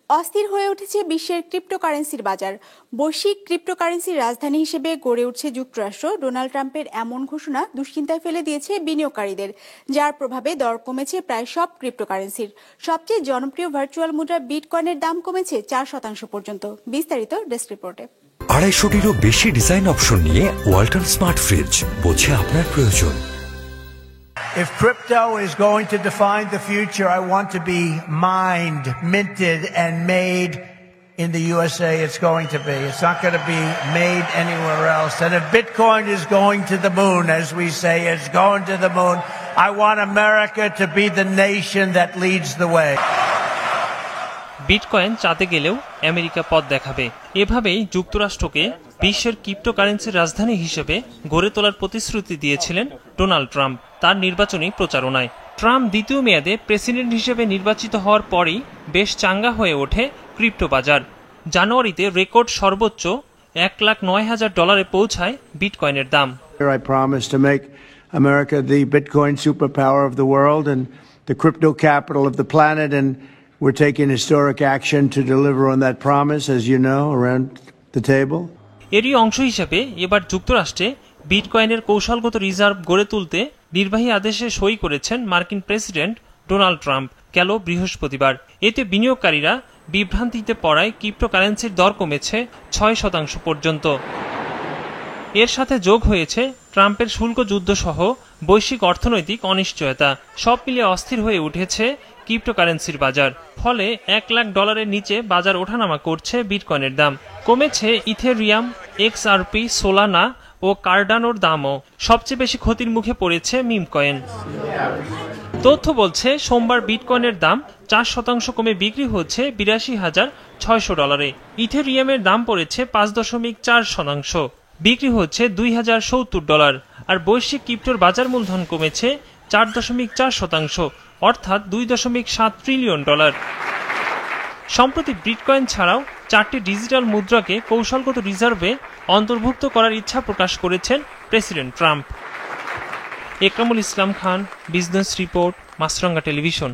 অস্থির হয়ে উঠেছে বিশ্বের ক্রিপ্টোকারেন্সির বাজার। বৈশ্বিক ক্রিপ্টোকারেন্সির রাজধানী হিসেবে গড়ে উঠছে যুক্তরাষ্ট্র। ডোনাল্ড ট্রাম্পের এমন ঘোষণা দুশ্চিন্তায় ফেলে দিয়েছে বিনিয়োগকারীদের, যার প্রভাবে দর কমেছে প্রায় সব ক্রিপ্টোকারেন্সির। সবচেয়ে জনপ্রিয় ভার্চুয়াল মুদ্রা বিটকয়েনের দাম কমেছে 4% পর্যন্ত। বিস্তারিত ডেস্ক রিপোর্টে। 250-টিরও বেশি ডিজাইন অপশন নিয়ে ওয়ালটন স্মার্ট ফ্রিজ, বোঝে আপনার প্রয়োজন। If crypto is going to define the future, I want to be mined, minted, and made in the USA. It's going to be. It's not going to be made anywhere else. And if Bitcoin is going to the moon, as we say, it's going to the moon, I want America to be the nation that leads the way. Bitcoin চাঁদে গেলেও America পথ দেখাবে। এভাবেই যুক্তরাষ্ট্রকে বিশ্বের ক্রিপ্টোকারেন্সির রাজধানী হিসেবে গড়ে তোলার প্রতিশ্রুতি দিয়েছিলেন ডোনাল্ড ট্রাম্প তার নির্বাচনী প্রচারণায়। ট্রাম্প দ্বিতীয় মেয়াদে প্রেসিডেন্ট হিসেবে নির্বাচিত হওয়ার পরই বেশ চাঙ্গা হয়ে ওঠে ক্রিপ্টো বাজার। জানুয়ারিতে রেকর্ড সর্বোচ্চ $1,09,000 পৌঁছায় বিটকয়েনের দাম। I promise to make America the Bitcoin superpower of the world and the crypto capital of the planet, and we're taking historic action to deliver on that promise, as you know, around the table. এরই অংশ হিসেবে এবার যুক্তরাষ্ট্রে বিটকয়েনের কৌশলগত reserve গড়ে তুলতে নির্বাহী আদেশে সই করেছেন মার্কিন প্রেসিডেন্ট ডোনাল্ড ট্রাম্প গেল বৃহস্পতিবার। এতে বিনিয়োগকারীরা বিভ্রান্তিতে পড়ায় ক্রিপ্টোকারেন্সির দর কমেছে 6% পর্যন্ত। এর সাথে যোগ হয়েছে ট্রাম্পের শুল্ক যুদ্ধ সহ বৈশ্বিক অর্থনৈতিক অনিশ্চয়তা। সব মিলিয়ে অস্থির হয়ে উঠেছে ক্রিপ্টোকারেন্সির বাজার। ফলে $1,00,000 নিচে বাজার ওঠানামা করছে বিটকয়েনের দাম। কমেছে ইথেরিয়াম, XRP, সোলানা ও কার্ডানোর দামও। সবচেয়ে বেশি ক্ষতির মুখে পড়েছে মিম কয়েন। তথ্য বলছে সোমবার বিটকয়েনের দাম 4% কমে বিক্রি হচ্ছে $82,600। ইথেরিয়ামের দাম পড়েছে 5.4%, বিক্রি হচ্ছে $2,070। আর বৈশ্বিক ক্রিপ্টোর বাজার মূলধন কমেছে 4.4%, অর্থাৎ $2.7 ট্রিলিয়ন। সম্প্রতি বিটকয়েন ছাড়াও 4টি ডিজিটাল মুদ্রাকে কৌশলগত রিজার্ভে অন্তর্ভুক্ত করার ইচ্ছা প্রকাশ করেছেন president Trump. Ekramul Islam Khan, business report, মাছরাঙ্গা টেলিভিশন।